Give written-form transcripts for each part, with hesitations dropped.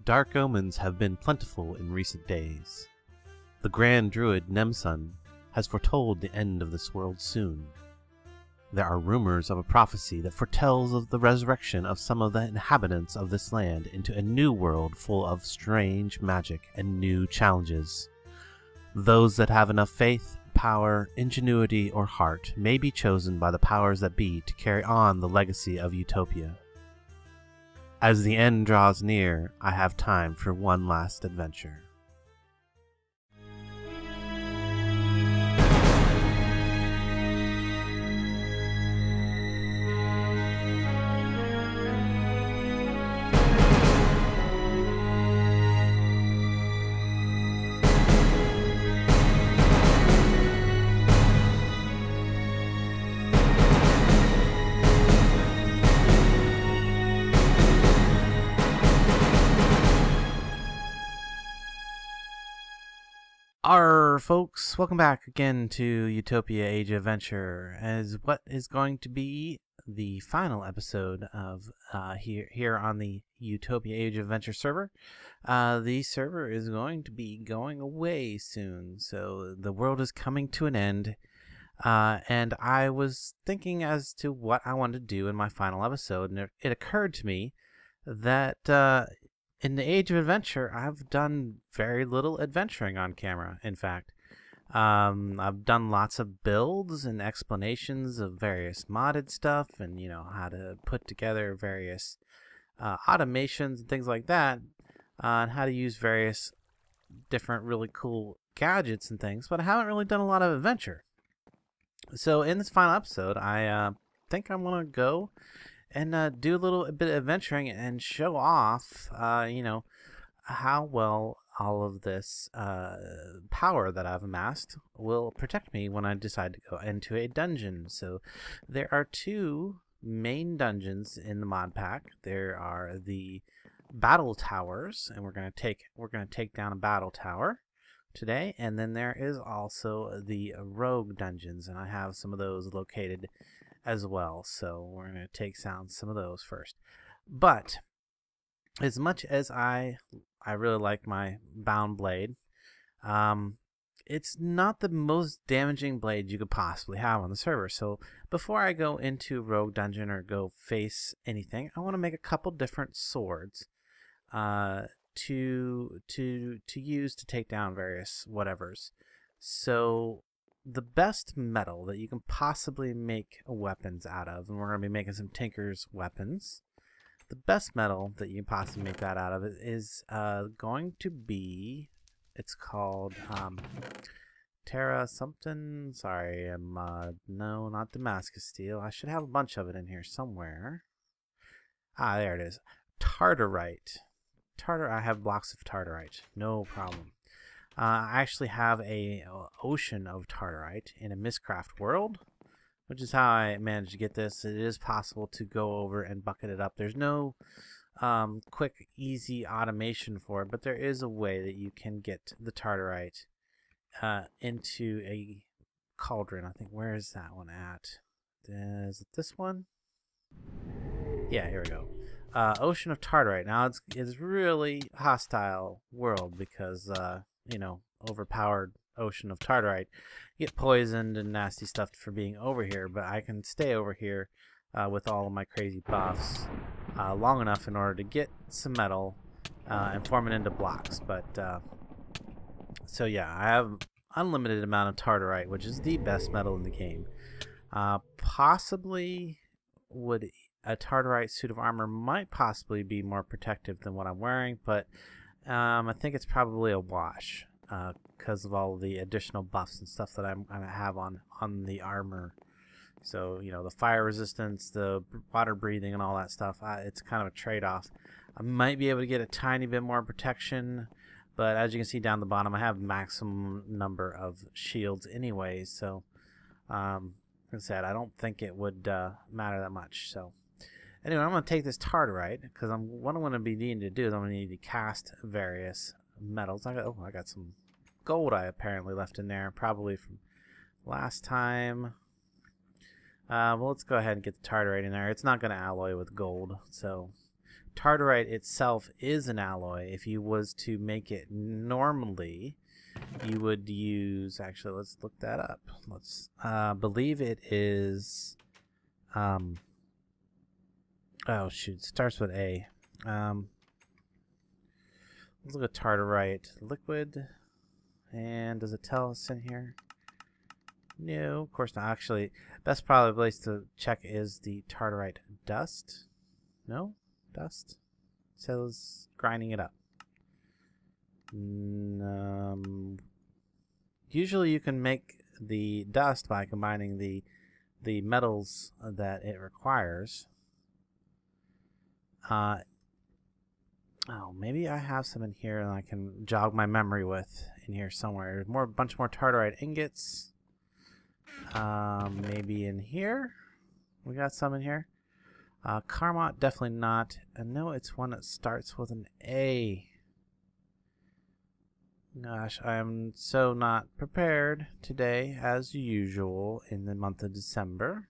Dark omens have been plentiful in recent days. The Grand Druid Nemsun has foretold the end of this world soon. There are rumors of a prophecy that foretells of the resurrection of some of the inhabitants of this land into a new world full of strange magic and new challenges. Those that have enough faith, power, ingenuity, or heart may be chosen by the powers that be to carry on the legacy of Utopia. As the end draws near, I have time for one last adventure. Folks, welcome back again to Utopia Age of Adventure, as what is going to be the final episode of here on the Utopia Age of Adventure server. The server is going to be going away soon, so the world is coming to an end, and I was thinking as to what I wanted to do in my final episode, and it occurred to me that in the Age of Adventure, I've done very little adventuring on camera, in fact. I've done lots of builds and explanations of various modded stuff and, you know, how to put together various automations and things like that, and how to use various different really cool gadgets and things, but I haven't really done a lot of adventure. So in this final episode, I think I'm going to go and do a little bit of adventuring and show off, you know, how well all of this power that I've amassed will protect me when I decide to go into a dungeon. So there are two main dungeons in the mod pack. There are the battle towers, and we're gonna take down a battle tower today, and then there is also the rogue dungeons, and I have some of those located as well, so we're going to take down some of those first. But as much as I really like my bound blade, it's not the most damaging blade you could possibly have on the server. So before I go into rogue dungeon or go face anything, I want to make a couple different swords to use to take down various whatevers. So the best metal that you can possibly make weapons out of, and we're going to be making some Tinker's weapons. The best metal that you can possibly make that out of is going to be, it's called Terra something. Sorry, no, not Damascus steel. I should have a bunch of it in here somewhere. Ah, there it is. Tartarite. I have blocks of Tartarite. No problem. I actually have a ocean of Tartarite in a Mistcraft world, which is how I managed to get this. It is possible to go over and bucket it up. There's no quick, easy automation for it, but there is a way that you can get the Tartarite into a cauldron. I think, where is that one at? Is it this one? Yeah, here we go. Ocean of Tartarite. Now it's really hostile world because you know, overpowered ocean of Tartarite. You get poisoned and nasty stuff for being over here, but I can stay over here with all of my crazy buffs long enough in order to get some metal and form it into blocks. But so yeah, I have unlimited amount of Tartarite, which is the best metal in the game. Possibly would a Tartarite suit of armor might possibly be more protective than what I'm wearing, but I think it's probably a wash because of all the additional buffs and stuff that I have on the armor. So, you know, the fire resistance, the water breathing, and all that stuff, it's kind of a trade-off. I might be able to get a tiny bit more protection, but as you can see down the bottom, I have maximum number of shields anyway. So, like I said, I don't think it would matter that much. So, anyway, I'm going to take this Tartarite, because what I'm going to be needing to do is I'm going to need to cast various metals. I got some gold I apparently left in there, probably from last time. Well, let's go ahead and get the Tartarite in there. It's not going to alloy with gold, so Tartarite itself is an alloy. If you was to make it normally, you would use, actually let's look that up. Let's believe it is oh shoot, it starts with A. Let's look at Tartarite liquid. And does it tell us in here? No, of course not. Actually, best probably place to check is the Tartarite dust. No? Dust? It says grinding it up. Usually you can make the dust by combining the metals that it requires. Oh, maybe I have some in here and I can jog my memory with in here somewhere. A bunch more Tartarite ingots. Maybe in here. We got some in here. Carmot, definitely not. And no, it's one that starts with an A. Gosh, I'm so not prepared today, as usual, in the month of December.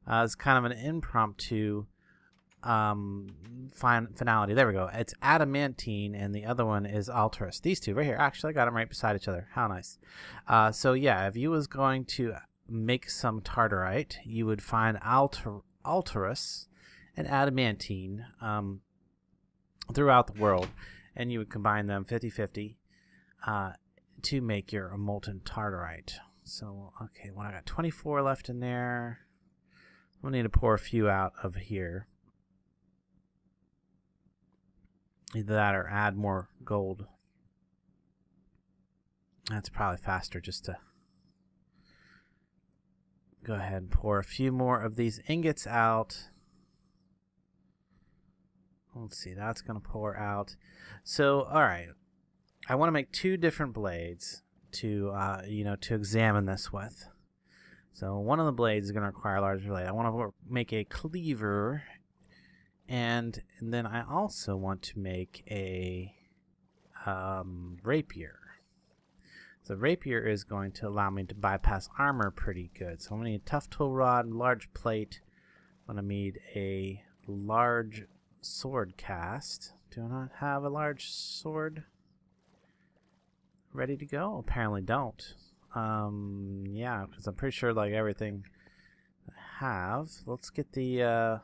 It's kind of an impromptu finality. There we go. It's adamantine, and the other one is alterous. These two right here. Actually, I got them right beside each other. How nice. So yeah, if you was going to make some Tartarite, you would find alterous and adamantine throughout the world, and you would combine them 50-50 to make your molten Tartarite. So okay, well, I got 24 left in there. We'll need to pour a few out of here. Either that or add more gold. That's probably faster just to go ahead and pour a few more of these ingots out. Let's see, that's going to pour out. So, all right, I want to make two different blades to, to examine this with. So one of the blades is going to require a larger blade. I want to make a cleaver. And then I also want to make a rapier. The rapier is going to allow me to bypass armor pretty good. So I'm going to need a tough tool rod, large plate. I'm going to need a large sword cast. Do I not have a large sword ready to go? Apparently don't. Yeah, because I'm pretty sure like everything I have. Let's get the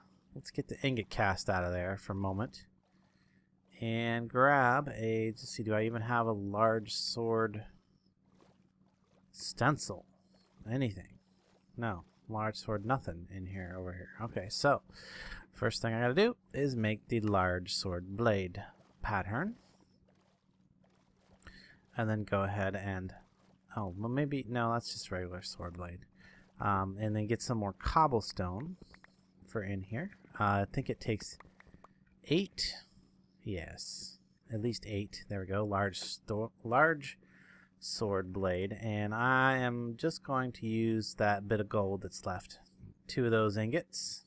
ingot cast out of there for a moment and grab a, let's see, do I even have a large sword stencil? Anything? No. Large sword, nothing in here, over here. Okay, so first thing I gotta do is make the large sword blade pattern. And then go ahead and, oh, well maybe, no, that's just regular sword blade. And then get some more cobblestone for in here. I think it takes 8. Yes, at least 8. There we go. Large sword blade, and I am just going to use that bit of gold that's left. 2 of those ingots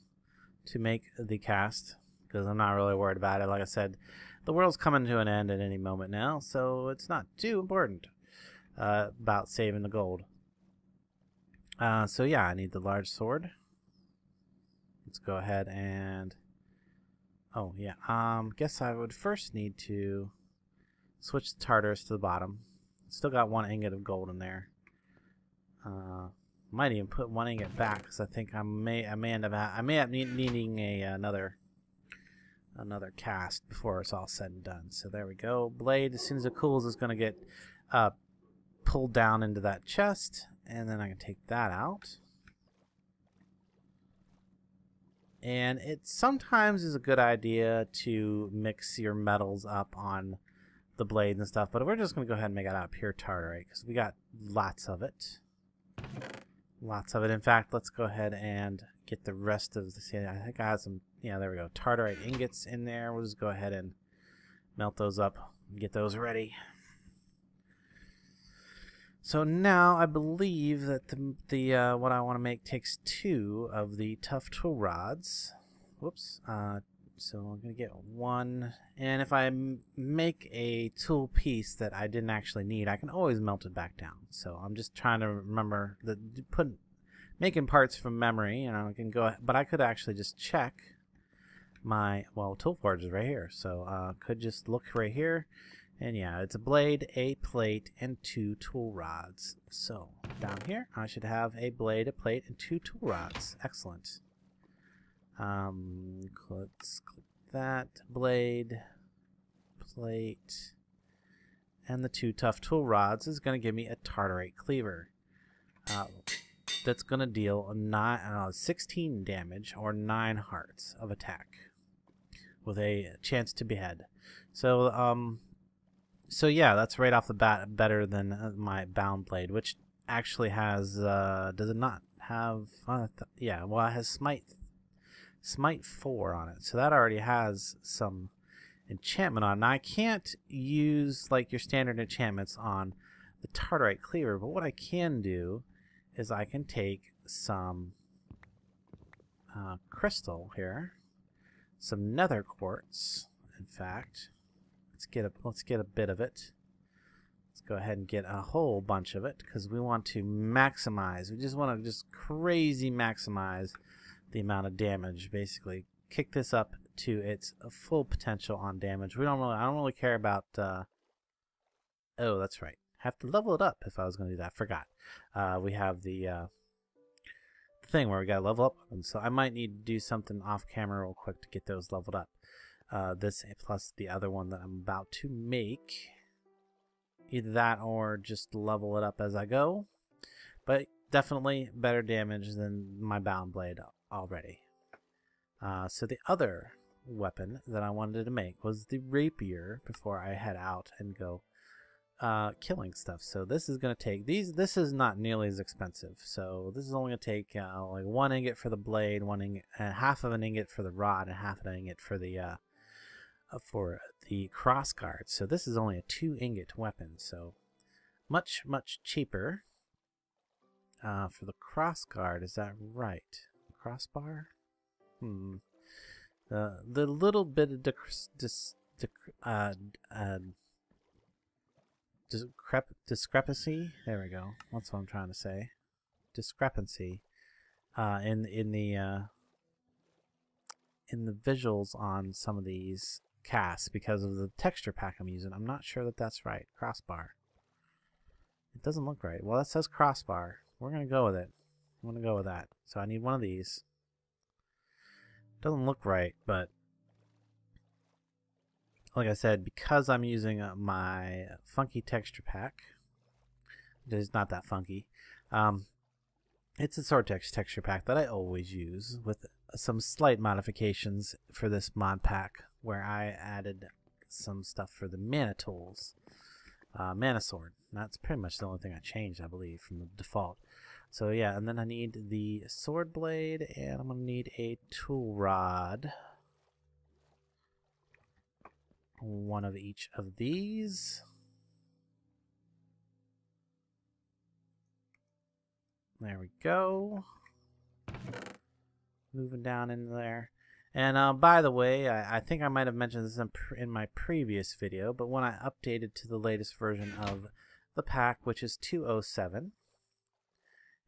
to make the cast, because I'm not really worried about it. Like I said, the world's coming to an end at any moment now, so it's not too important about saving the gold. So yeah, I need the large sword. Let's go ahead and, oh yeah, guess I would first need to switch the Tartarus to the bottom. Still got 1 ingot of gold in there. Might even put 1 ingot back because I think I may end up needing another cast before it's all said and done. So there we go. Blade, as soon as it cools, is going to get pulled down into that chest, and then I can take that out. And it sometimes is a good idea to mix your metals up on the blades and stuff, but we're just going to go ahead and make it out of pure Tartarite because we got lots of it. Lots of it. In fact, let's go ahead and get the rest of this. I think I have some, yeah, there we go. Tartarite ingots in there. We'll just go ahead and melt those up and get those ready. So now I believe that the what I want to make takes 2 of the tough tool rods. Whoops. So I'm going to get 1. And if I make a tool piece that I didn't actually need, I can always melt it back down. So I'm just trying to remember that making parts from memory, I can go, but I could actually just check my, well, tool forge is right here. So could just look right here. And yeah, it's a blade, a plate, and 2 tool rods. So down here, I should have a blade, a plate, and 2 tool rods. Excellent. Let's click that. Blade, plate, and the 2 tough tool rods is going to give me a tartarite cleaver. That's going to deal 16 damage or 9 hearts of attack with a chance to behead. So yeah, that's right off the bat better than my bound blade, which actually has does it not have yeah, well, it has smite 4 on it, so that already has some enchantment on it. Now I can't use like your standard enchantments on the tartarite cleaver, but what I can do is I can take some crystal here, some nether quartz, in fact. Let's get a bit of it. Let's go ahead and get a whole bunch of it because we want to maximize. We just want to just crazy maximize the amount of damage. Basically, kick this up to its full potential on damage. I don't really care about. Oh, that's right. Have to level it up if I was going to do that. I forgot. We have the thing where we got to level up, and so I might need to do something off camera real quick to get those leveled up. This plus the other one that I'm about to make. Either that or just level it up as I go. But definitely better damage than my bound blade already. So the other weapon that I wanted to make was the rapier before I head out and go killing stuff. So this is going to take this is not nearly as expensive. So this is only going to take like 1 ingot for the blade, 1 ingot, half of an ingot for the rod, and half an ingot for the cross guard. So this is only a 2 ingot weapon, so much cheaper. For the cross guard, is that right? Crossbar? The little bit of discrepancy. There we go. That's what I'm trying to say. Discrepancy in the visuals on some of these casts because of the texture pack I'm using. I'm not sure that that's right. Crossbar. It doesn't look right. Well, that says crossbar. We're going to go with it. I'm going to go with that. So I need one of these. Doesn't look right, but like I said, because I'm using my funky texture pack, it's not that funky. It's a sword texture pack that I always use with some slight modifications for this mod pack, where I added some stuff for the mana tools, mana sword. That's pretty much the only thing I changed, I believe, from the default. So yeah, and then I need the sword blade, and I'm gonna need a tool rod. One of each of these. There we go. Moving down in there. And by the way, I think I might have mentioned this in my previous video, but when I updated to the latest version of the pack, which is 2.07,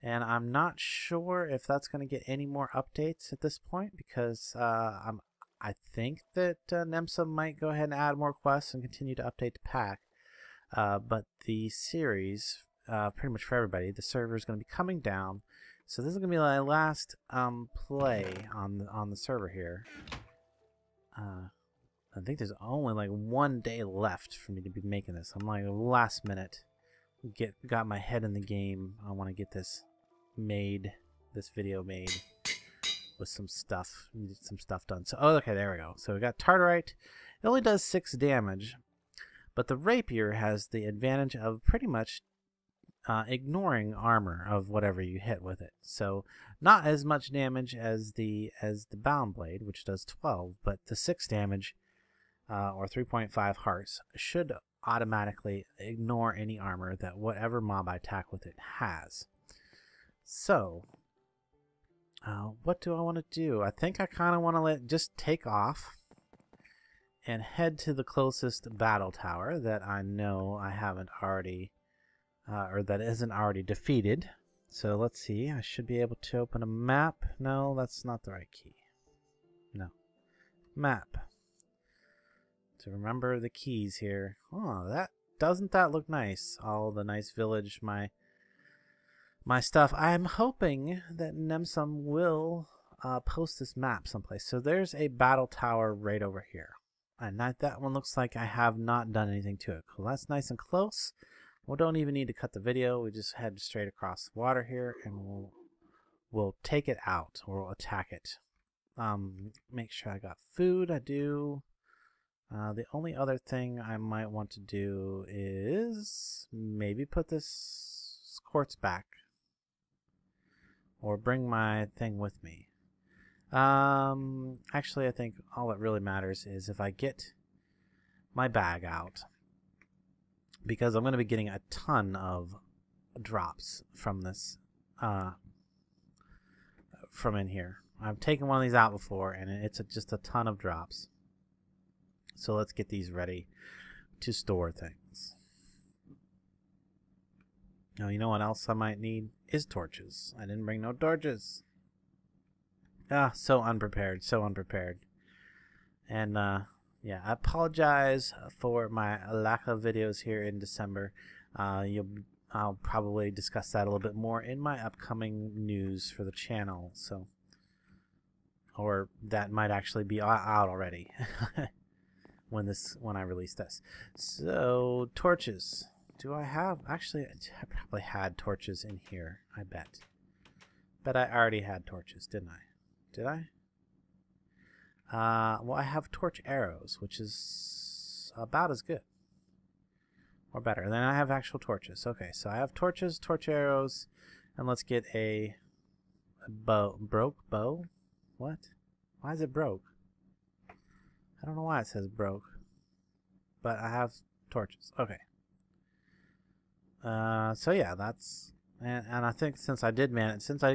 and I'm not sure if that's going to get any more updates at this point, because I think that NEMSA might go ahead and add more quests and continue to update the pack. But the series, pretty much for everybody, the server is going to be coming down. So this is going to be my last play on the server here. I think there's only like 1 day left for me to be making this. I'm like last minute. Got my head in the game. I want to get this made, this video made with some stuff. Need some stuff done. So okay, there we go. So we got Tartarite. It only does 6 damage, but the rapier has the advantage of pretty much ignoring armor of whatever you hit with it. So not as much damage as the bound blade, which does 12, but the 6 damage or 3.5 hearts should automatically ignore any armor that whatever mob I attack with it has. So what do I want to do? I think I kind of want to just take off and head to the closest battle tower that I know I haven't already or that isn't already defeated. So let's see. I should be able to open a map. No, that's not the right key. No. Map. To remember the keys here. Oh, doesn't that look nice? All the nice village, my stuff. I'm hoping that Nemsum will post this map someplace. So there's a battle tower right over here. And that one looks like I have not done anything to it. Cool, that's nice and close. We don't even need to cut the video. We just head straight across the water here, and we'll take it out, or we'll attack it. Make sure I got food. I do. The only other thing I might want to do is maybe put this quartz back, or bring my thing with me. Actually, I think all that really matters is if I get my bag out, because I'm going to be getting a ton of drops from this, from in here. I've taken one of these out before, and it's just a ton of drops. So let's get these ready to store things. Now, you know what else I might need is torches. I didn't bring no torches. Ah, so unprepared, so unprepared. And yeah, I apologize for my lack of videos here in December. I'll probably discuss that a little bit more in my upcoming news for the channel. So, or that might actually be out already when I release this. So torches. Do I have? Actually, I probably had torches in here. I bet. Bet I already had torches, didn't I? Did I? Well, I have torch arrows, which is about as good. Or better. Then I have actual torches. Okay, so I have torches, torch arrows, and let's get a bow. Broke bow? What? Why is it broke? I don't know why it says broke. But I have torches. Okay. So yeah, that's... And I think since I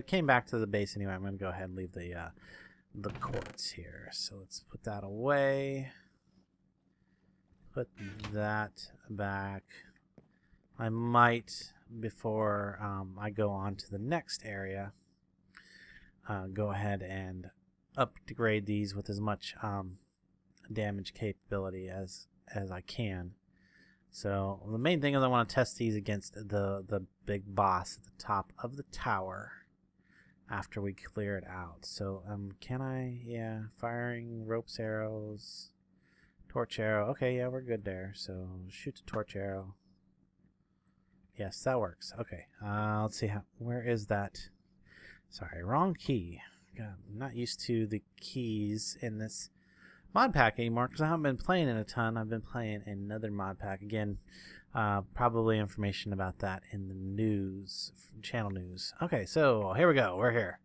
came back to the base anyway, I'm going to go ahead and leave the quartz here. So let's put that away. Put that back. I might, before I go on to the next area, go ahead and upgrade these with as much damage capability as I can. So the main thing is I want to test these against the big boss at the top of the tower after we clear it out. So can I? Yeah, firing ropes, arrows, torch arrow. Okay, yeah, we're good there. So shoot the torch arrow. Yes, that works. Okay, let's see where is that? Sorry, wrong key. God, I'm not used to the keys in this mod pack anymore because I haven't been playing it a ton. I've been playing another mod pack again. Probably information about that in the news, channel news. Okay, so here we go. We're here.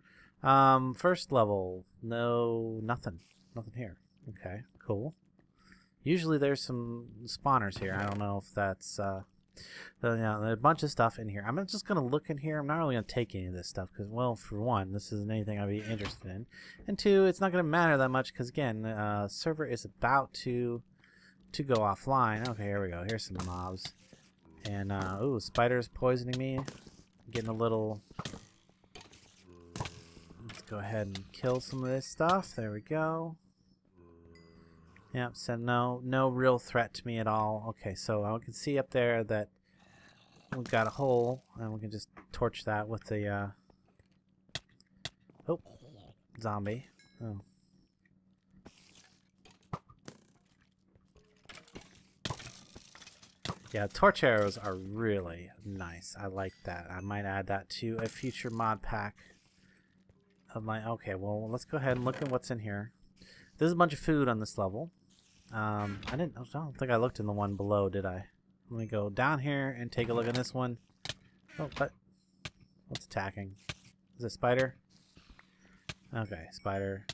First level. No, nothing here. Okay, cool. Usually there's some spawners here. I don't know if that's there's a bunch of stuff in here. I'm just gonna look in here. I'm not really gonna take any of this stuff because, well, for one, this isn't anything I'd be interested in, and two, it's not gonna matter that much because, again, server is about to go offline. Okay, here we go. Here's some mobs, and ooh, spiders poisoning me. Getting a little. Let's go ahead and kill some of this stuff. There we go. Yep, so no real threat to me at all. Okay, so I can see up there that we've got a hole, and we can just torch that with the oh, zombie. Oh. Yeah, torch arrows are really nice. I like that. I might add that to a future mod pack of my... Okay, well, let's go ahead and look at what's in here. There's a bunch of food on this level. I don't think I looked in the one below, did I? Let me go down here and take a look at this one. Oh, but what's attacking? Is it a spider? Okay, spider.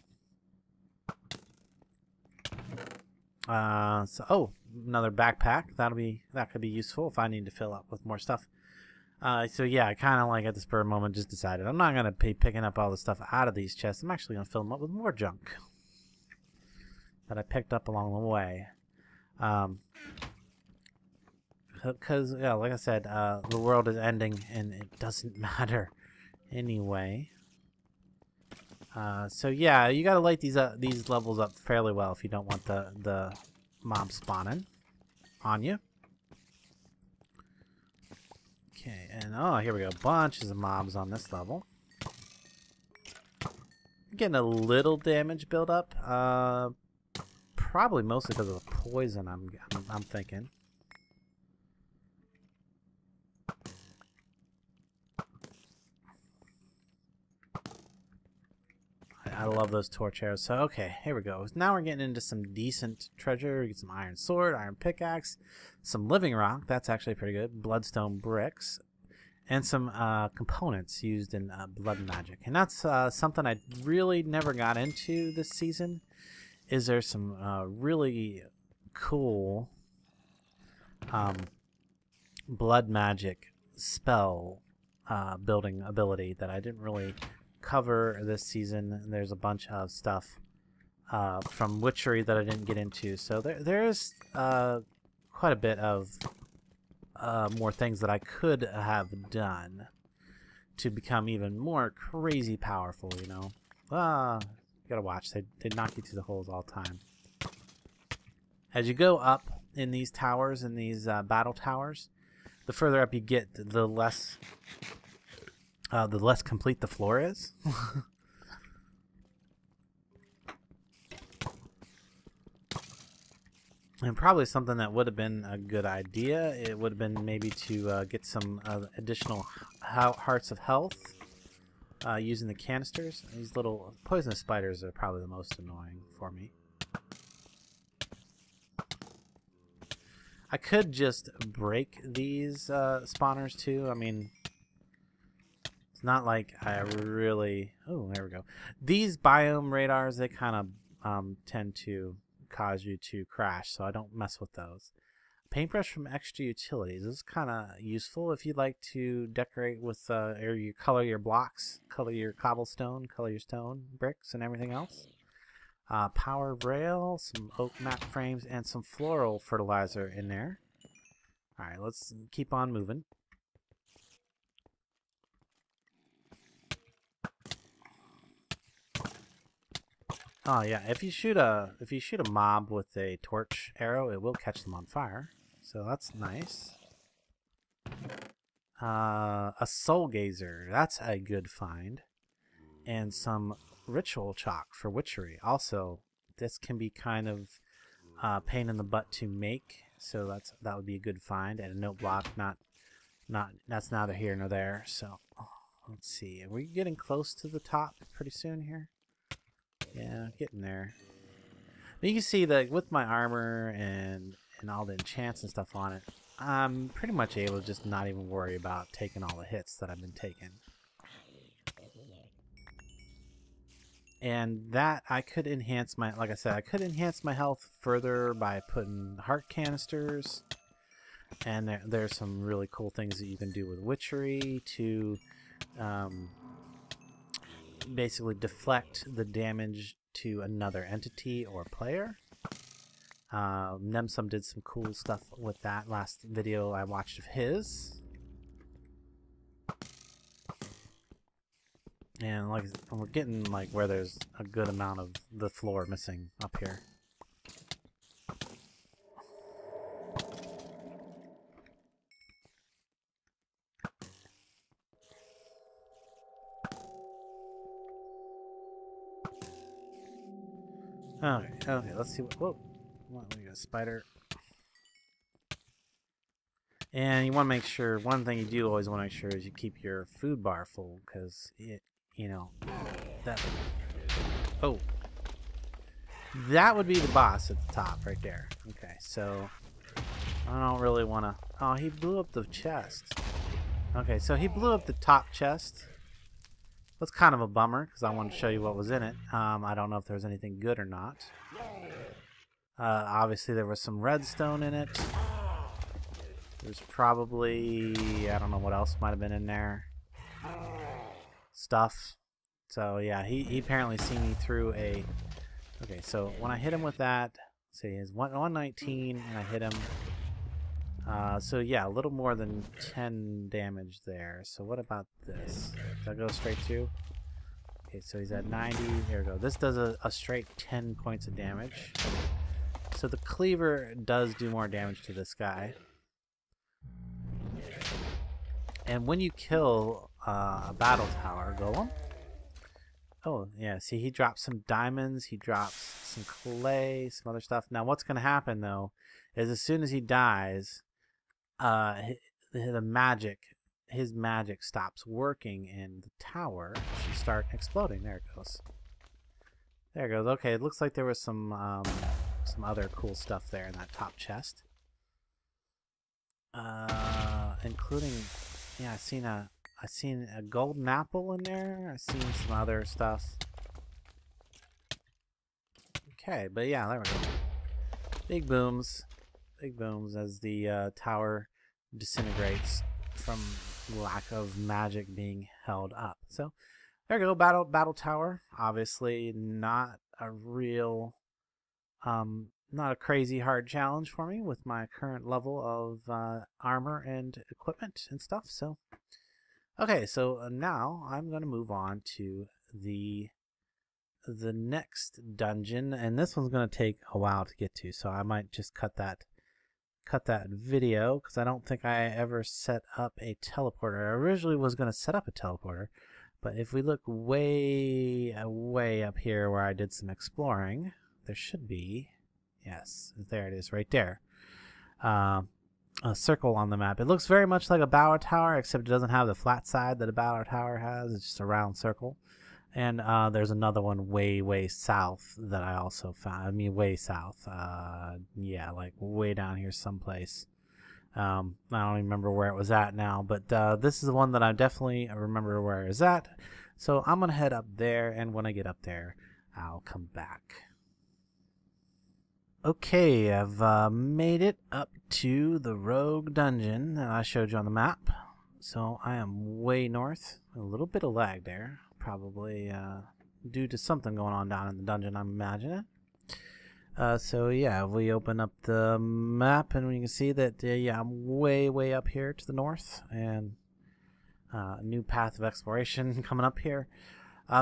Oh, another backpack. That could be useful if I need to fill up with more stuff. So yeah, I kind of like at the spur of the moment just decided I'm not gonna be picking up all the stuff out of these chests. I'm actually gonna fill them up with more junk that I picked up along the way. Because, yeah, like I said, the world is ending, and it doesn't matter anyway. So yeah, you gotta light these levels up fairly well if you don't want the mob spawning on you. Okay, and oh, here we go. Bunches of mobs on this level. Getting a little damage build up. Probably mostly because of the poison. I'm thinking. I love those torch arrows. So okay, here we go. Now we're getting into some decent treasure. We get some iron sword, iron pickaxe, some living rock. That's actually pretty good. Bloodstone bricks, and some components used in blood magic. And that's something I really never got into this season. Is there some really cool blood magic spell building ability that I didn't really cover this season. There's a bunch of stuff from Witchery that I didn't get into, so there's quite a bit of more things that I could have done to become even more crazy powerful, you know. You gotta watch, they knock you through the holes all the time. As you go up in these towers, in these battle towers, the further up you get, the less complete the floor is. And probably something that would have been a good idea, it would have been maybe to get some additional hearts of health using the canisters. These little poisonous spiders are probably the most annoying for me. I could just break these spawners too. I mean, it's not like I really... Oh, there we go. These biome radars, they kind of tend to cause you to crash, so I don't mess with those. Paintbrush from Extra Utilities. This is kind of useful if you'd like to decorate with, or you color your blocks, color your cobblestone, color your stone, bricks, and everything else. Power rail, some oak mat frames, and some floral fertilizer in there. Alright, let's keep on moving. Oh yeah, if you shoot a mob with a torch arrow, it will catch them on fire. So that's nice. A soul gazer, that's a good find. And some ritual chalk for witchery. Also, this can be kind of pain in the butt to make, so that would be a good find. And a note block, that's neither here nor there. So let's see, are we getting close to the top pretty soon here? Yeah, getting there. But you can see that with my armor and all the enchants and stuff on it, I'm pretty much able to just not even worry about taking all the hits that I've been taking. And that I could enhance my, like I said, I could enhance my health further by putting heart canisters. And there's some really cool things that you can do with witchery to basically deflect the damage to another entity or player. Nemsum did some cool stuff with that last video I watched of his. And like we're getting like where there's a good amount of the floor missing up here. Okay, let's see what... Whoa! We got a spider. And you want to make sure... One thing you do always want to make sure is you keep your food bar full, because it, you know... That... Oh! That would be the boss at the top, right there. Okay, so... I don't really want to... Oh, he blew up the chest. Okay, so he blew up the top chest. That's kind of a bummer, because I wanted to show you what was in it. I don't know if there was anything good or not. Obviously, there was some redstone in it. There's probably... I don't know what else might have been in there. Stuff. So, yeah, he apparently seen me through a... Okay, so when I hit him with that... Let's see, he's 119, and I hit him... so yeah, a little more than 10 damage there. So what about this? Does that go straight through? Okay, so he's at 90. There we go. This does a straight 10 points of damage. So the cleaver does do more damage to this guy. And when you kill a battle tower golem, oh yeah, see, he drops some diamonds, he drops some clay, some other stuff. Now what's going to happen though is as soon as he dies, his magic stops working and the tower should start exploding. There it goes. There it goes. Okay, it looks like there was some other cool stuff there in that top chest. Including, yeah, I seen a golden apple in there. I seen some other stuff. Okay, but yeah, there we go. Big booms as the tower disintegrates from lack of magic being held up. So there we go. Battle tower. Obviously not a real, not a crazy hard challenge for me with my current level of armor and equipment and stuff. So okay, so now I'm going to move on to the next dungeon, and this one's going to take a while to get to, so I might just cut that video because I don't think I ever set up a teleporter. I originally was going to set up a teleporter, but if we look way up here where I did some exploring, there should be, yes, there it is right there, a circle on the map. It looks very much like a battle tower, except it doesn't have the flat side that a battle tower has. It's just a round circle. And there's another one way south that I also found. I mean, way south. Yeah, like way down here someplace. I don't even remember where it was at now, but this is the one that I definitely remember where it's at. So I'm gonna head up there, and when I get up there, I'll come back. Okay, I've made it up to the rogue dungeon that I showed you on the map. So I am way north. A little bit of lag there. Probably due to something going on down in the dungeon, I'm imagining. So yeah, we open up the map and we can see that yeah, I'm way up here to the north, and a new path of exploration coming up here.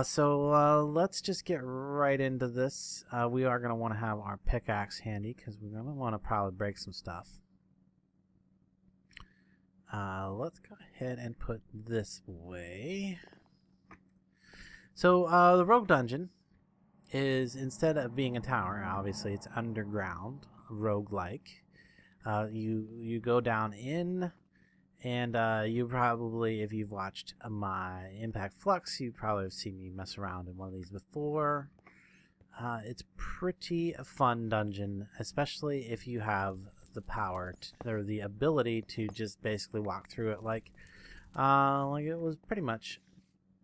So let's just get right into this. We are going to want to have our pickaxe handy because we're going to want to probably break some stuff. Let's go ahead and put this away. So the rogue dungeon is, instead of being a tower, obviously it's underground, roguelike. You go down in, and you probably, if you've watched my Impact Flux, you probably have seen me mess around in one of these before. It's pretty fun dungeon, especially if you have the power or the ability to just basically walk through it like it was pretty much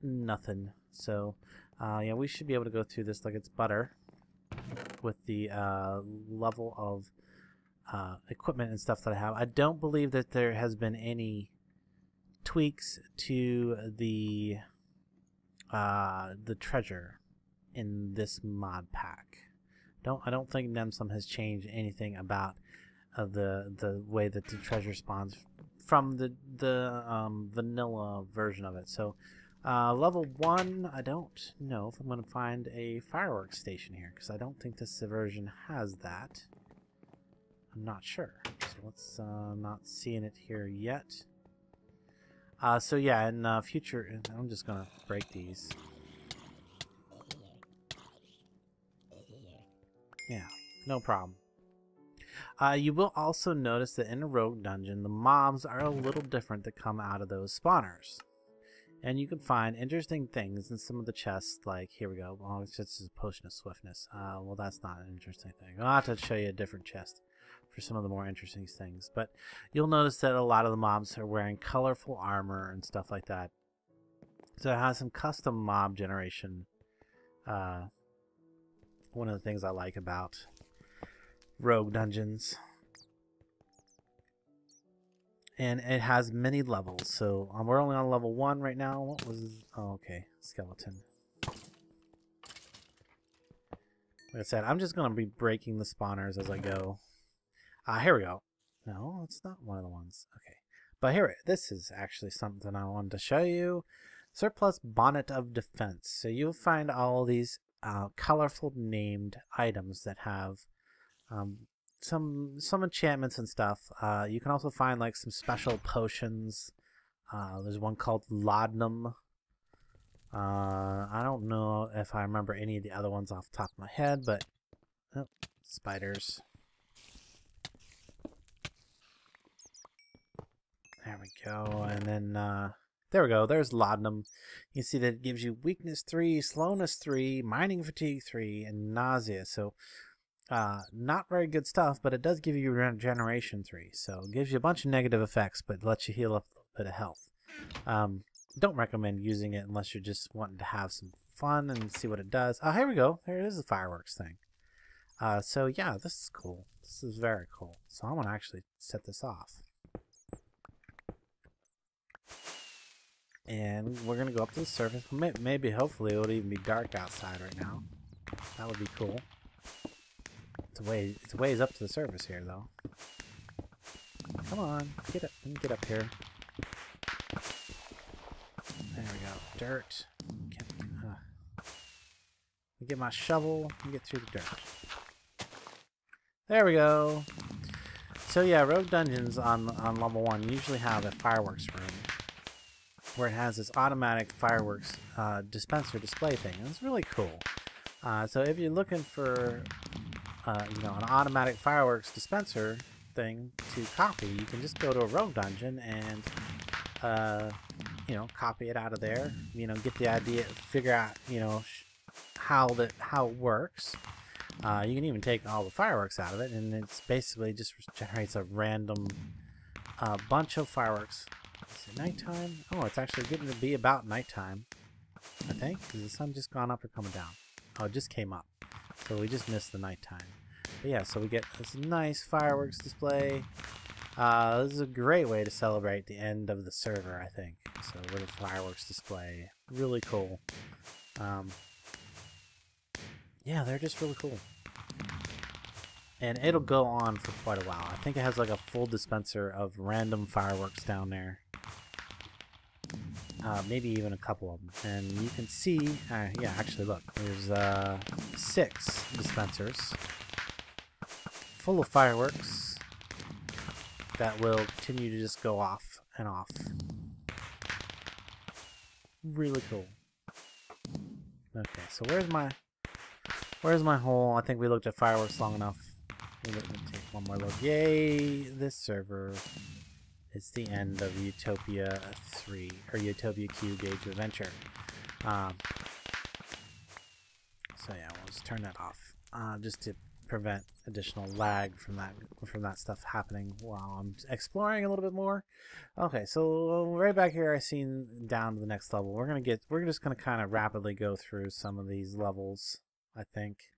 nothing. So yeah, we should be able to go through this like it's butter with the level of equipment and stuff that I have. I don't believe that there has been any tweaks to the treasure in this mod pack. I don't think NemSum has changed anything about the way that the treasure spawns from the vanilla version of it. So level 1, I don't know if I'm going to find a fireworks station here, because I don't think this version has that. I'm not sure. So let's not seeing it here yet. So yeah, in future, I'm just going to break these. Yeah, no problem. You will also notice that in a rogue dungeon, the mobs are a little different that come out of those spawners. And you can find interesting things in some of the chests, like, here we go. Oh, it's just a potion of swiftness. Well, that's not an interesting thing. I'll have to show you a different chest for some of the more interesting things. But you'll notice that a lot of the mobs are wearing colorful armor and stuff like that. So it has some custom mob generation. One of the things I like about rogue dungeons. And it has many levels, so we're only on level 1 right now. What was... oh, okay, skeleton. Like I said, I'm just going to be breaking the spawners as I go. Here we go. No, it's not one of the ones. Okay. But here, this is actually something I wanted to show you. Surplus Bonnet of Defense. So you'll find all these colorful named items that have some enchantments and stuff. You can also find like some special potions. There's one called Laudanum. I don't know if I remember any of the other ones off the top of my head, but oh, spiders. There we go, and then there we go. There's Laudanum. You see that it gives you weakness 3, slowness 3, mining fatigue 3, and nausea. So not very good stuff, but it does give you regeneration 3. So it gives you a bunch of negative effects, but lets you heal up a little bit of health. Don't recommend using it unless you're just wanting to have some fun and see what it does. Oh, here we go. There it is, the fireworks thing. So yeah, this is cool. This is very cool. So I'm going to actually set this off. And we're going to go up to the surface. Maybe, hopefully, it would even be dark outside right now. That would be cool. It's a ways up to the surface here, though. Come on, get up here. There we go. Dirt. Get my shovel and get through the dirt. There we go. So yeah, Rogue Dungeons on level 1 usually have a fireworks room where it has this automatic fireworks dispenser display thing. And it's really cool. So if you're looking for an automatic fireworks dispenser thing to copy, you can just go to a Rogue Dungeon and copy it out of there. Get the idea, figure out how it works. You can even take all the fireworks out of it, and it's basically just generates a random bunch of fireworks. Is it nighttime? Oh, it's actually getting to be about nighttime, I think. Is the sun just gone up or coming down? Oh, it just came up. So we just missed the nighttime. But yeah, so we get this nice fireworks display. This is a great way to celebrate the end of the server, I think. So with a fireworks display. Really cool. Yeah, they're just really cool. And it'll go on for quite a while. I think it has like a full dispenser of random fireworks down there. Maybe even a couple of them. And you can see, yeah, actually look, there's 6 dispensers full of fireworks that will continue to just go off and off. Really cool. Okay, so where's my hole? I think we looked at fireworks long enough. We're going to take one more look. Yay! This server is the end of Utopia 3 or Utopia Q Age of Adventure. So yeah, we'll just turn that off just to prevent additional lag from that stuff happening while I'm exploring a little bit more. Okay, so right back here I seen down to the next level. We're just gonna kind of rapidly go through some of these levels, I think.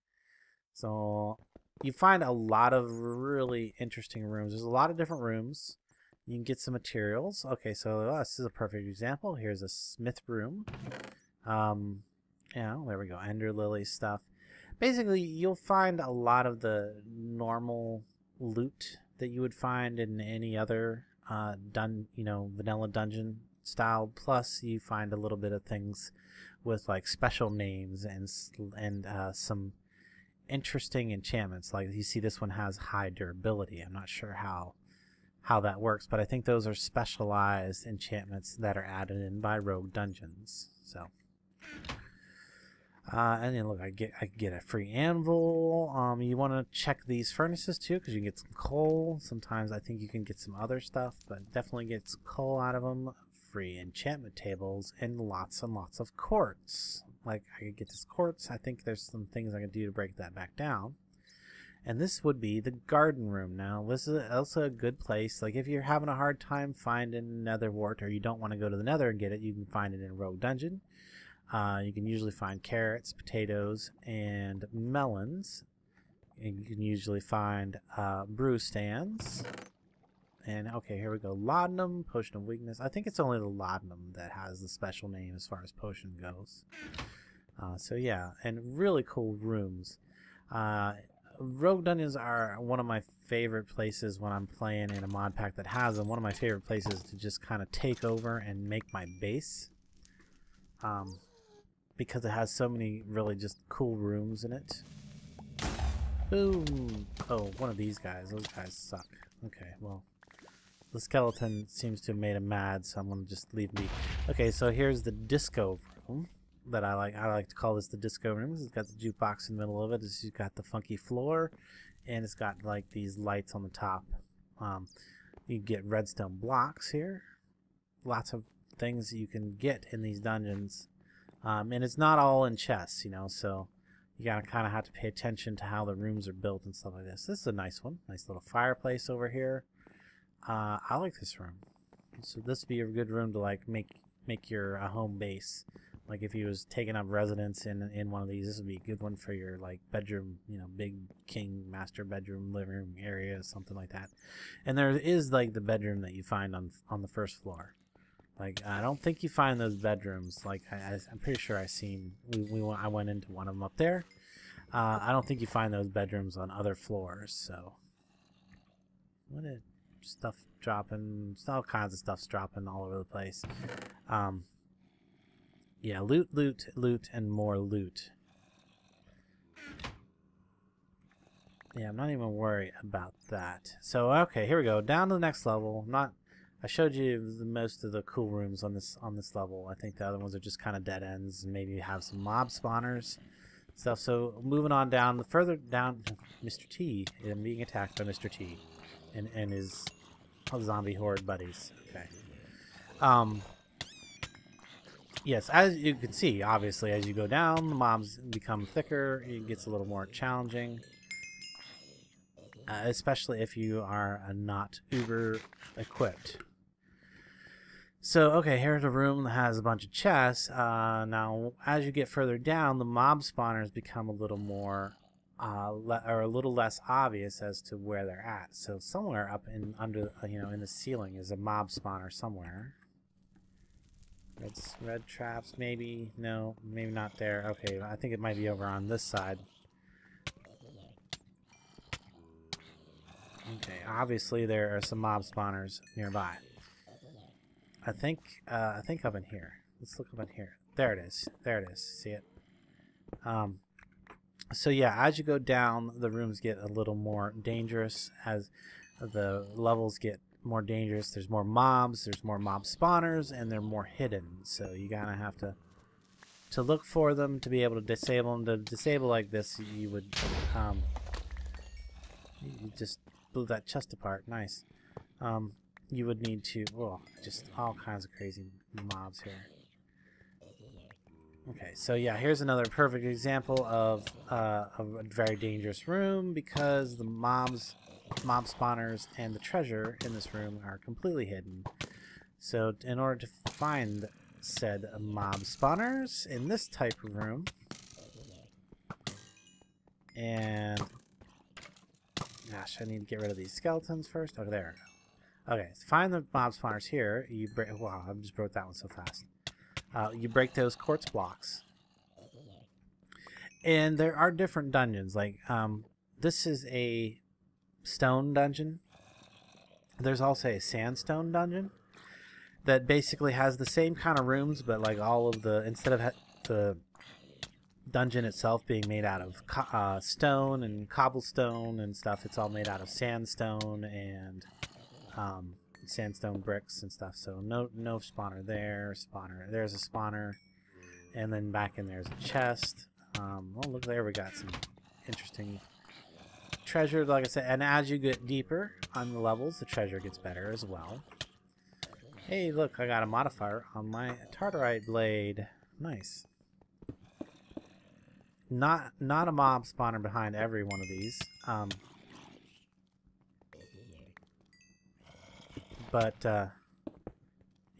So you find a lot of really interesting rooms. There's a lot of different rooms. You can get some materials. Okay, so this is a perfect example. Here's a smith room. Yeah, there we go. Ender lily stuff. Basically, you'll find a lot of the normal loot that you would find in any other vanilla dungeon style. Plus, you find a little bit of things with like special names and some interesting enchantments. Like you see, this one has high durability. I'm not sure how that works, but I think those are specialized enchantments that are added in by Rogue Dungeons. So. And then look, I get a free anvil. You want to check these furnaces too, because you can get some coal. Sometimes I think you can get some other stuff, but definitely get some coal out of them. Free enchantment tables and lots of quartz. Like I could get this quartz. I think there's some things I can do to break that back down. And this would be the garden room. Now this is also a good place. Like if you're having a hard time finding nether wart, or you don't want to go to the nether and get it, you can find it in a Rogue Dungeon. You can usually find carrots, potatoes, and melons. And you can usually find brew stands. And okay, here we go. Laudanum, potion of weakness. I think it's only the laudanum that has the special name as far as potion goes. So yeah, and really cool rooms. Rogue Dungeons are one of my favorite places when I'm playing in a mod pack that has them. One of my favorite places to just kind of take over and make my base. because it has so many really just cool rooms in it. Boom! Oh, one of these guys. Those guys suck. Okay, well, the skeleton seems to have made him mad, so I'm gonna just leave him be. Okay, so here's the disco room that I like. I like to call this the disco room. It's got the jukebox in the middle of it. It's got the funky floor, and it's got like these lights on the top. You get redstone blocks here. Lots of things that you can get in these dungeons, and it's not all in chests, you know. So you gotta kind of have to pay attention to how the rooms are built and stuff like this. This is a nice one. Nice little fireplace over here. I like this room. So this would be a good room to like make your home base. Like if you was taking up residence in one of these, this would be a good one for your like bedroom, you know, big king master bedroom, living room area, something like that. And there is like the bedroom that you find on the first floor. Like I don't think you find those bedrooms. Like I'm pretty sure I went into one of them up there. I don't think you find those bedrooms on other floors. So what is stuff dropping? All kinds of stuff's dropping all over the place. Yeah, loot, loot, loot, and more loot. Yeah, I'm not even worried about that. So okay, here we go. Down to the next level. I showed you most of the cool rooms on this level. I think the other ones are just kind of dead ends, and maybe have some mob spawners stuff. So moving on down, further down, Mr. T and being attacked by Mr. T and his zombie horde buddies. Okay. Yes, as you can see, obviously, as you go down, the mobs become thicker. It gets a little more challenging, especially if you are not uber equipped. So, okay, here's a room that has a bunch of chests. Now, as you get further down, the mob spawners become a little more, or a little less obvious as to where they're at. So, somewhere up under, you know, in the ceiling is a mob spawner somewhere. Red traps, maybe. No, maybe not there. Okay, I think it might be over on this side. Okay, obviously there are some mob spawners nearby. I think up in here. Let's look up in here. There it is. There it is. See it? So yeah, as you go down, the rooms get a little more dangerous as the levels get more dangerous. There's more mobs, there's more mob spawners, and they're more hidden. So you gotta have to look for them to be able to disable them. To disable like this, you would you just blew that chest apart. Nice. You would need to, well, just all kinds of crazy mobs here. Okay, so yeah, here's another perfect example of a very dangerous room because the mob spawners and the treasure in this room are completely hidden. So in order to find said mob spawners in this type of room, and gosh, I need to get rid of these skeletons first. Oh, there we go. Okay, find the mob spawners here. You break. Wow, I just broke that one so fast. You break those quartz blocks, and there are different dungeons. Like this is a stone dungeon. There's also a sandstone dungeon that basically has the same kind of rooms, but like all of the, instead of the dungeon itself being made out of stone and cobblestone and stuff, it's all made out of sandstone and sandstone bricks and stuff. So no spawner there. There's a spawner, and then back in there's a chest. Oh look, there we got some interesting treasure, like I said. And as you get deeper on the levels, the treasure gets better as well. Hey, look, I got a modifier on my tartarite blade. Nice. Not a mob spawner behind every one of these. But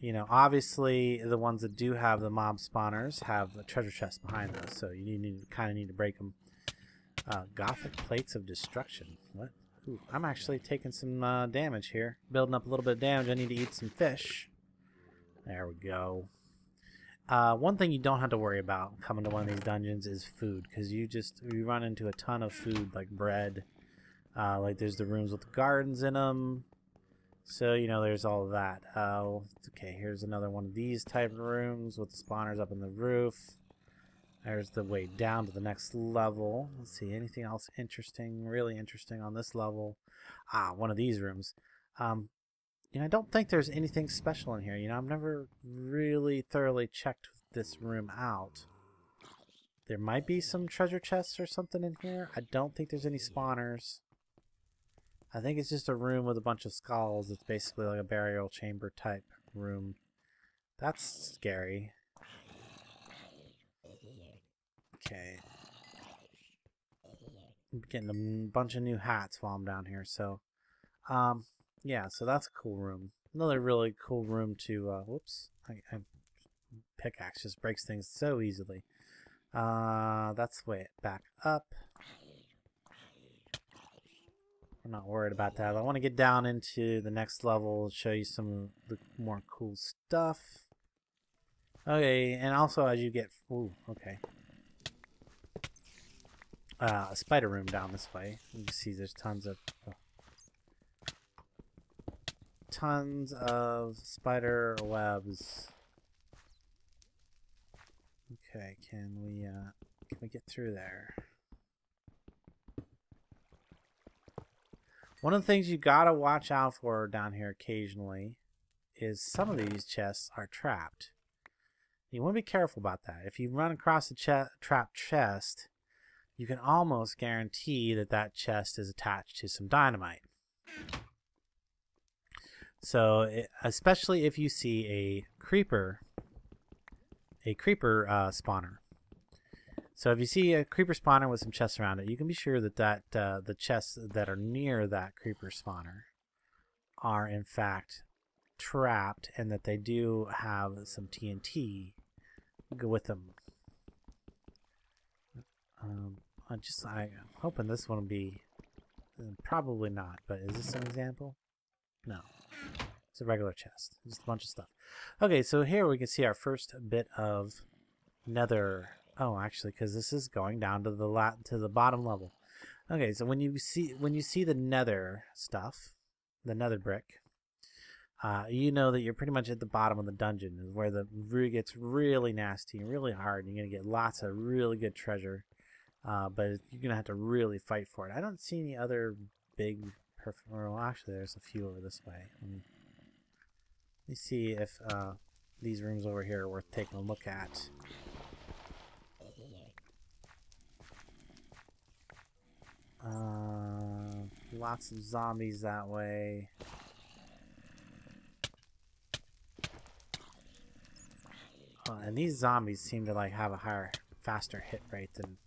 you know, obviously the ones that do have the mob spawners have a treasure chest behind those, so you kind of need to break them. Gothic plates of destruction. What? Ooh, I'm actually taking some damage here, building up a little bit of damage. I need to eat some fish. There we go. One thing you don't have to worry about coming to one of these dungeons is food, because you run into a ton of food, like bread. Like there's the rooms with the gardens in them. So, you know, there's all of that. Okay, here's another one of these type of rooms with the spawners up in the roof. There's the way down to the next level. Let's see, anything else interesting, really interesting on this level? Ah, one of these rooms. You know, I don't think there's anything special in here. You know, I've never really thoroughly checked this room out. There might be some treasure chests or something in here. I don't think there's any spawners. I think it's just a room with a bunch of skulls. It's basically like a burial chamber type room. That's scary. Okay. I'm getting a bunch of new hats while I'm down here. So, yeah, so that's a cool room. Another really cool room to, whoops. Pickaxe just breaks things so easily. That's the way back up. I'm not worried about that. I want to get down into the next level and show you some of the more cool stuff. Okay, and also as you get... Ooh, okay. A spider room down this way. You can see there's tons of spider webs. Okay, can we get through there? One of the things you gotta watch out for down here occasionally is some of these chests are trapped. You want to be careful about that. If you run across a trapped chest, you can almost guarantee that that chest is attached to some dynamite. So, especially if you see a creeper spawner. So if you see a creeper spawner with some chests around it, you can be sure that the chests that are near that creeper spawner are in fact trapped, and that they do have some TNT go with them. I'm hoping this one will be, probably not, but is this an example? No. It's a regular chest. Just a bunch of stuff. Okay, so here we can see our first bit of nether. Oh, actually, because this is going down to the bottom level. Okay, so when you see the nether stuff, the nether brick, you know that you're pretty much at the bottom of the dungeon, is where the room gets really nasty and really hard. And you're gonna get lots of really good treasure, but you're gonna have to really fight for it. I don't see any other big. Well, actually, there's a few over this way. Let me see if these rooms over here are worth taking a look at. Lots of zombies that way. And these zombies seem to like have a faster hit rate than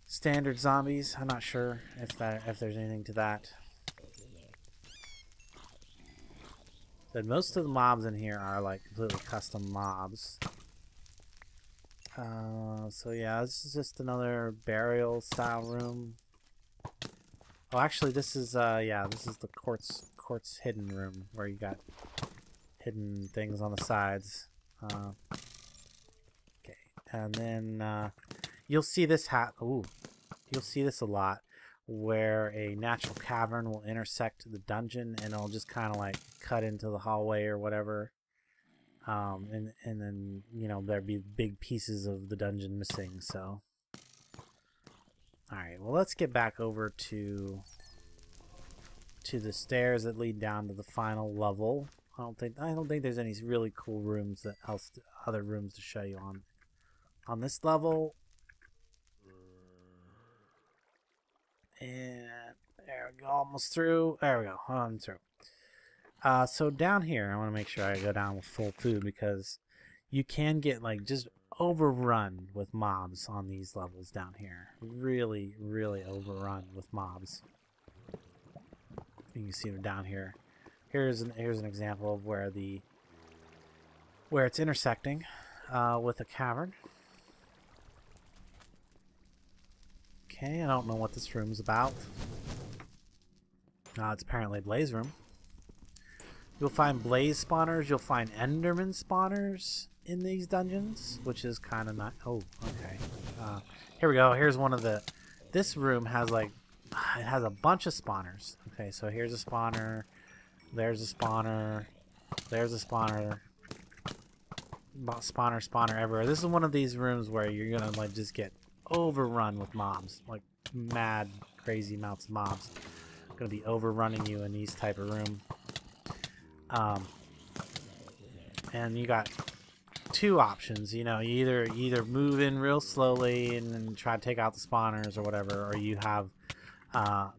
standard zombies. I'm not sure if there's anything to that. But most of the mobs in here are like completely custom mobs. So yeah, this is just another burial style room. Oh, actually, this is this is the quartz hidden room where you got hidden things on the sides. Okay, and then you'll see this you'll see this a lot, where a natural cavern will intersect the dungeon, and it'll just kind of like cut into the hallway or whatever. And then, you know, there'd be big pieces of the dungeon missing. So, all right, well, let's get back over to the stairs that lead down to the final level. I don't think there's any really cool rooms other rooms to show you on this level. And there we go, almost through. There we go, I'm through. So down here, I want to make sure I go down with full food, because you can get like just overrun with mobs on these levels down here. Really, really overrun with mobs. You can see them down here. Here's an example of where it's intersecting with a cavern. Okay, I don't know what this room's about. It's apparently a blaze room. You'll find blaze spawners. You'll find enderman spawners in these dungeons, which is kind of not. Oh, okay. Here we go. Here's one of the. This room has like it has a bunch of spawners. Okay, so here's a spawner. There's a spawner. There's a spawner. Spawner everywhere. This is one of these rooms where you're gonna like just get overrun with mobs, like mad, crazy amounts of mobs. Gonna be overrunning you in these type of room. And you got two options. You know, you either move in real slowly and then try to take out the spawners or whatever, or you have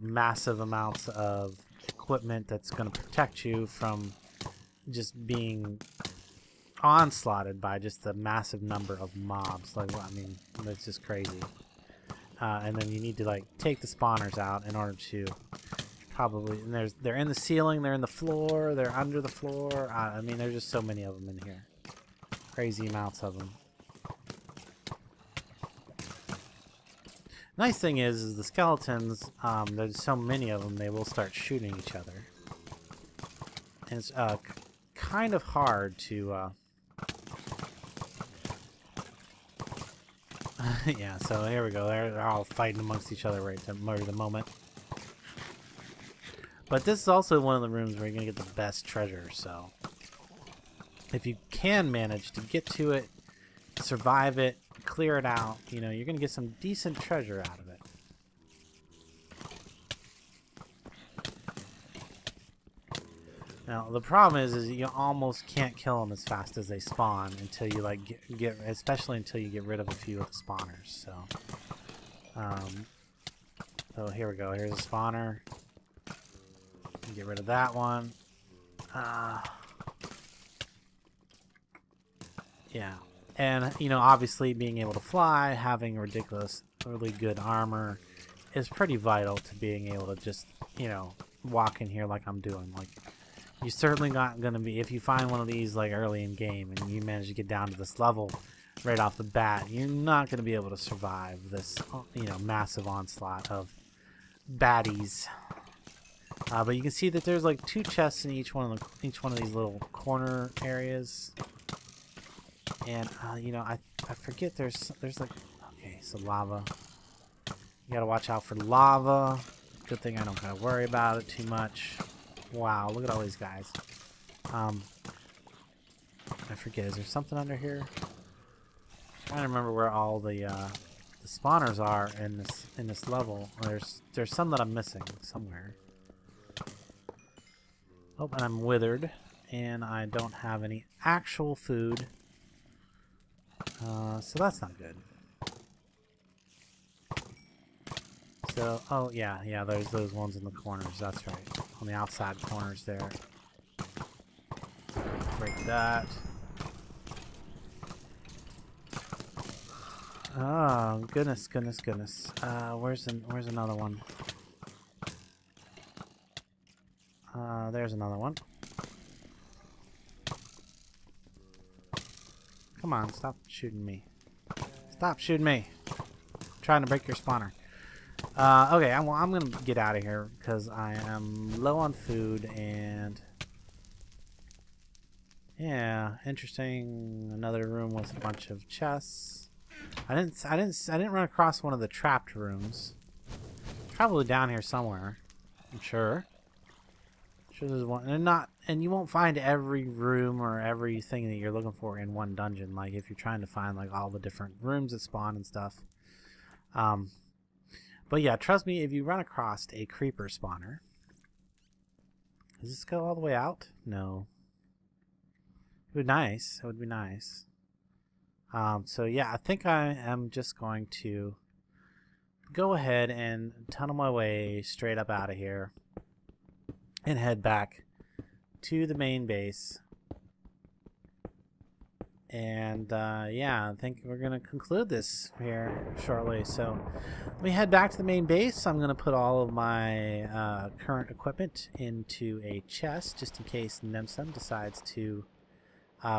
massive amounts of equipment that's gonna protect you from just being onslaughted by just the massive number of mobs. Like, I mean, it's just crazy. And then you need to like take the spawners out in order to probably. And they're in the ceiling, they're in the floor, they're under the floor. I mean, there's just so many of them in here. Crazy amounts of them. Nice thing is the skeletons. There's so many of them, they will start shooting each other. And it's kind of hard to. Yeah, so here we go. They're all fighting amongst each other right at the moment. But this is also one of the rooms where you're going to get the best treasure, so if you can manage to get to it, survive it, clear it out, you know, you're going to get some decent treasure out of it. Now, the problem is you almost can't kill them as fast as they spawn until you like especially until you get rid of a few of the spawners. So, so here we go. Here's a spawner. Get rid of that one. Yeah, and you know, obviously, being able to fly, having really good armor, is pretty vital to being able to just, you know, walk in here like I'm doing. Like, you're certainly not going to be, if you find one of these like early in game and you manage to get down to this level right off the bat, you're not going to be able to survive this, you know, massive onslaught of baddies. But you can see that there's like 2 chests in each one of these little corner areas. And you know, I forget there's like, okay, so lava. You gotta watch out for lava. Good thing I don't gotta worry about it too much. Wow, look at all these guys. I forget, is there something under here? I'm trying to remember where all the spawners are in this level. There's some that I'm missing somewhere. Oh, and I'm withered, and I don't have any actual food. So that's not good. So, oh yeah, there's those ones in the corners, that's right. On the outside corners there. Break that. Oh, goodness. Where's another one? There's another one. Come on, stop shooting me. Stop shooting me. I'm trying to break your spawner. Okay, I'm going to get out of here because I am low on food and... Yeah, interesting. Another room with a bunch of chests. I didn't run across one of the trapped rooms. Probably down here somewhere, I'm sure. Sure there's one, and you won't find every room or everything that you're looking for in one dungeon. Like if you're trying to find like all the different rooms that spawn and stuff. But yeah, trust me, if you run across a creeper spawner, does this go all the way out? No. It would be nice. It would be nice. So yeah, I think I am just going to go ahead and tunnel my way straight up out of here and head back to the main base. And yeah, I think we're going to conclude this here shortly. So let me head back to the main base. I'm going to put all of my current equipment into a chest just in case Nemsum decides to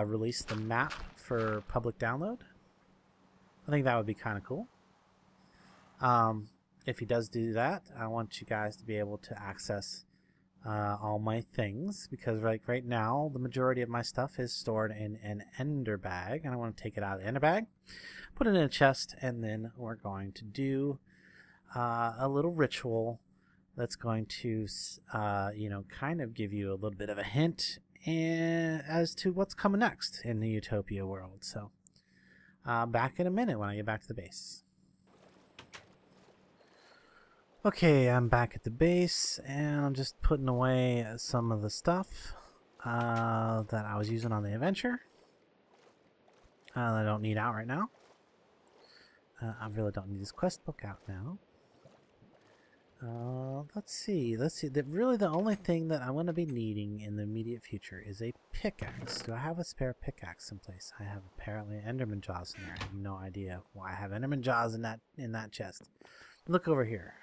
release the map for public download. I think that would be kind of cool. If he does do that, I want you guys to be able to access all my things, because right now the majority of my stuff is stored in an ender bag, and I want to take it out of the ender bag, put it in a chest, and then we're going to do a little ritual that's going to, kind of give you a little bit of a hint as to what's coming next in the Utopia world. So, back in a minute when I get back to the base. Okay, I'm back at the base, and I'm just putting away some of the stuff that I was using on the adventure that I don't need out right now. I really don't need this quest book out now. Let's see. Really, the only thing that I'm going to be needing in the immediate future is a pickaxe. Do I have a spare pickaxe someplace? I have apparently Enderman jaws in there. I have no idea why I have Enderman jaws in that chest. Look over here.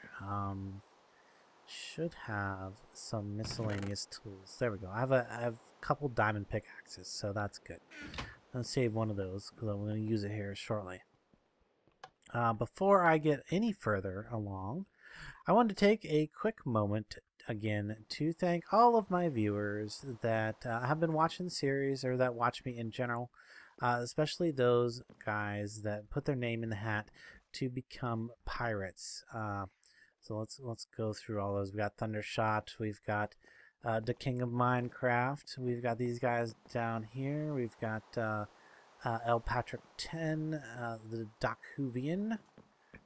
Should have some miscellaneous tools. There we go. I have a couple diamond pickaxes, so that's good. Let's save one of those because I'm going to use it here shortly. Before I get any further along, I want to take a quick moment again to thank all of my viewers that have been watching the series or that watch me in general, especially those guys that put their name in the hat to become pirates. So let's go through all those. We got Thundershot. We've got the King of Minecraft. We've got these guys down here. We've got El Patrick 10, the Dakuvian.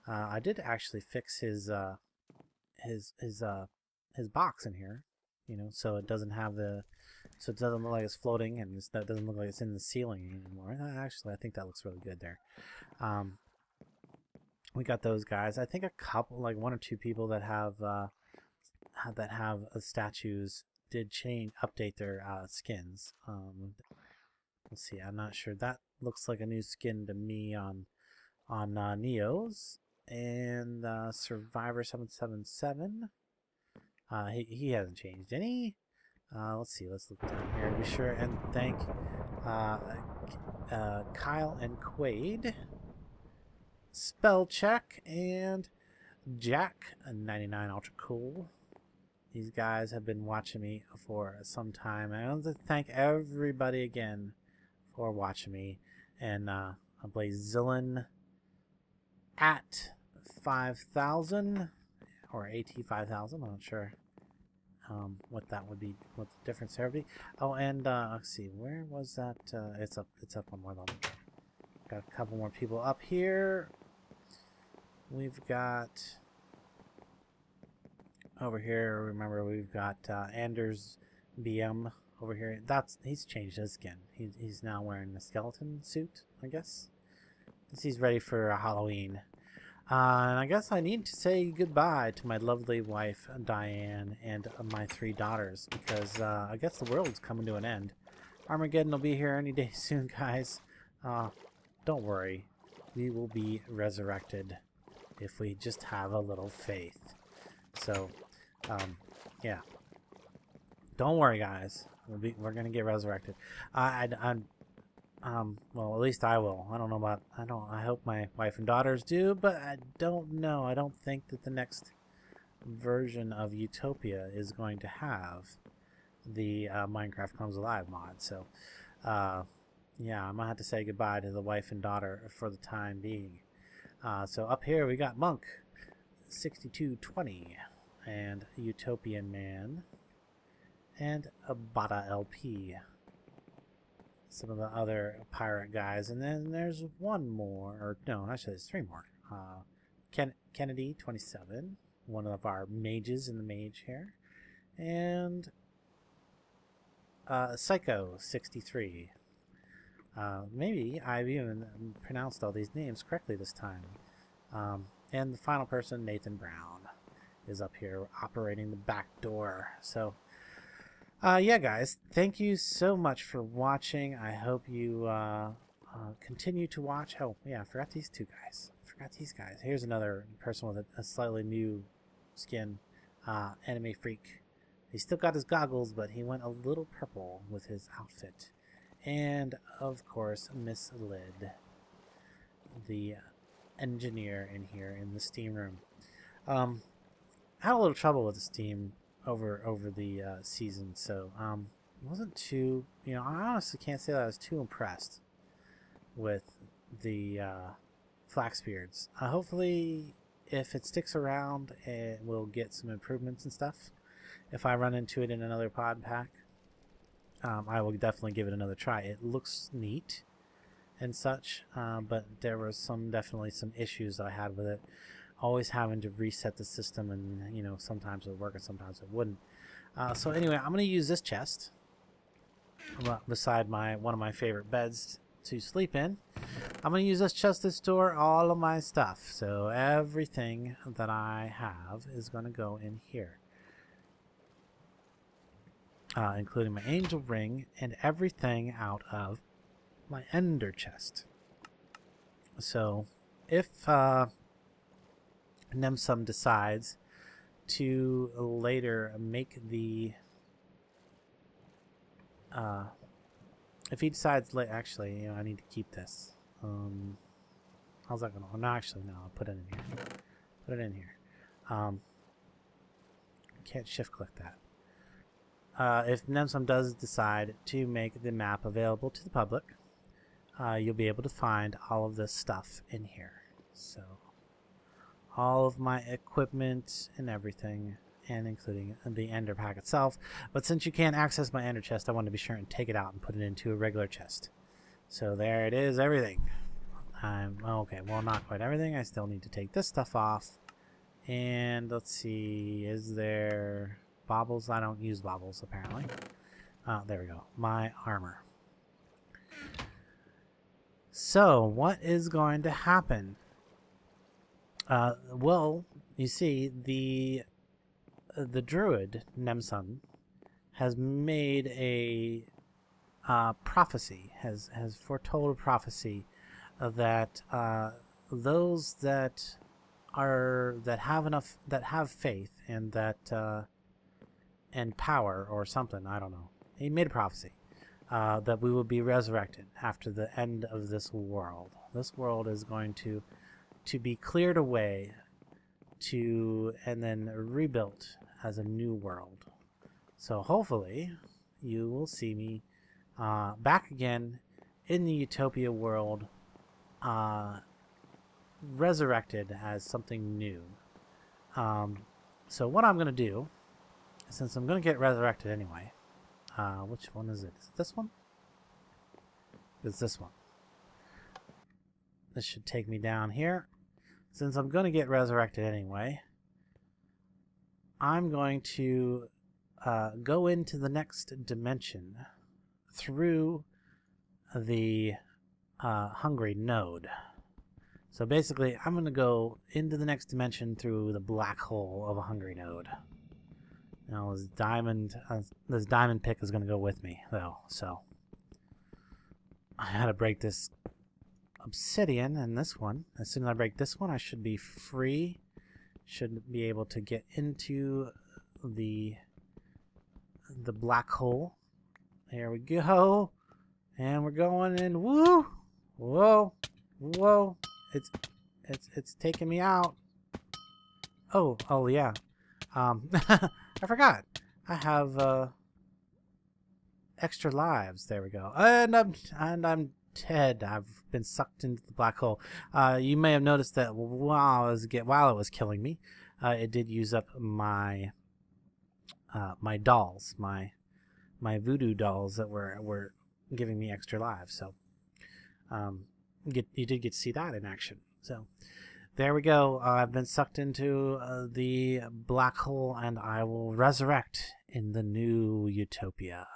I did actually fix his box in here, so it doesn't have so it doesn't look like it's floating, and that doesn't look like it's in the ceiling anymore. Actually, I think that looks really good there. We got those guys. I think a couple, like one or two people that have statues did update their skins. Let's see. I'm not sure. That looks like a new skin to me on Neo's. And Survivor 777. He hasn't changed any. Let's see. Let's look down here. Be sure and thank Kyle and Quaid, Spell Check, and Jack 99 Ultra Cool. These guys have been watching me for some time. I want to thank everybody again for watching me. And I play Zillin at 5,000 or AT5000. I'm not sure what that would be, what the difference there would be. Oh, and let's see, where was that? It's up one more level. Got a couple more people up here. We've got over here. Remember, we've got Anders BM over here. He's changed his skin. He's now wearing a skeleton suit, I guess. He's ready for Halloween. And I guess I need to say goodbye to my lovely wife, Diane, and my 3 daughters, because I guess the world's coming to an end. Armageddon will be here any day soon, guys. Don't worry. We will be resurrected if we just have a little faith. So, yeah. Don't worry, guys. We're going to get resurrected. Well, at least I will. I don't know about, I hope my wife and daughters do, but I don't know. I don't think that the next version of Utopia is going to have the Minecraft Comes Alive mod. So, yeah, I'm gonna have to say goodbye to the wife and daughter for the time being. So up here we got Monk 6220 and Utopian Man and a Bada LP. Some of the other pirate guys, and then there's one more, or no, actually there's 3 more. Kennedy 27, one of our mages in the mage here, and Psycho 63. Maybe I've even pronounced all these names correctly this time. And the final person, Nathan Brown, is up here operating the back door. So yeah, guys, thank you so much for watching. I hope you continue to watch. Oh, yeah, I forgot these 2 guys. Here's another person with a slightly new skin, Anime Freak. He still got his goggles, but he went a little purple with his outfit. And, of course, Miss Lid, the engineer in here in the steam room. I had a little trouble with the steam over the season, so wasn't too, I honestly can't say that I was too impressed with the Flaxbeards. Hopefully if it sticks around, it will get some improvements and stuff. If I run into it in another pod pack, I will definitely give it another try. It looks neat and such, but there was definitely some issues I had with it. Always having to reset the system, and you know, sometimes it would work and sometimes it wouldn't. So anyway, I'm going to use this chest beside one of my favorite beds to sleep in. I'm going to use this chest to store all of my stuff. So everything that I have is going to go in here, including my angel ring and everything out of my ender chest. So if Nemsum decides to later make the if he decides actually, you know, I need to keep this. How's that gonna? No, actually, no. I'll put it in here. Put it in here. Can't shift click that. If Nemsum does decide to make the map available to the public, you'll be able to find all of this stuff in here. So all of my equipment and everything, and including the ender pack itself. But since you can't access my ender chest, I want to be sure and take it out and put it into a regular chest. So there it is, everything. Okay, well, not quite everything. I still need to take this stuff off. And let's see, is there baubles? I don't use baubles, apparently. There we go. My armor. So, what is going to happen? Well, you see, the druid, Nemsum, has made a prophecy, has foretold a prophecy that those that have faith and and power or something, I don't know. He made a prophecy that we will be resurrected after the end of this world. This world is going to be cleared away and then rebuilt as a new world. So hopefully you will see me back again in the Utopia world, resurrected as something new. So what I'm going to do, since I'm going to get resurrected anyway, which one is it? Is it this one? It's this one. This should take me down here. Since I'm going to get resurrected anyway, I'm going to go into the next dimension through the hungry node. So basically, I'm going to go into the next dimension through the black hole of a hungry node. Now this diamond pick is going to go with me, though. So I had to break this obsidian and this one. As soon as I break this one, I should be free. Should be able to get into the black hole. There we go. And we're going in. Woo! Whoa! Whoa! It's taking me out. Oh yeah. I forgot. I have extra lives. There we go. And I'm dead. I've been sucked into the black hole. You may have noticed that while it was killing me, it did use up my my dolls, my voodoo dolls that were giving me extra lives. So you did get to see that in action. So there we go. I've been sucked into the black hole, and I will resurrect in the new Utopia.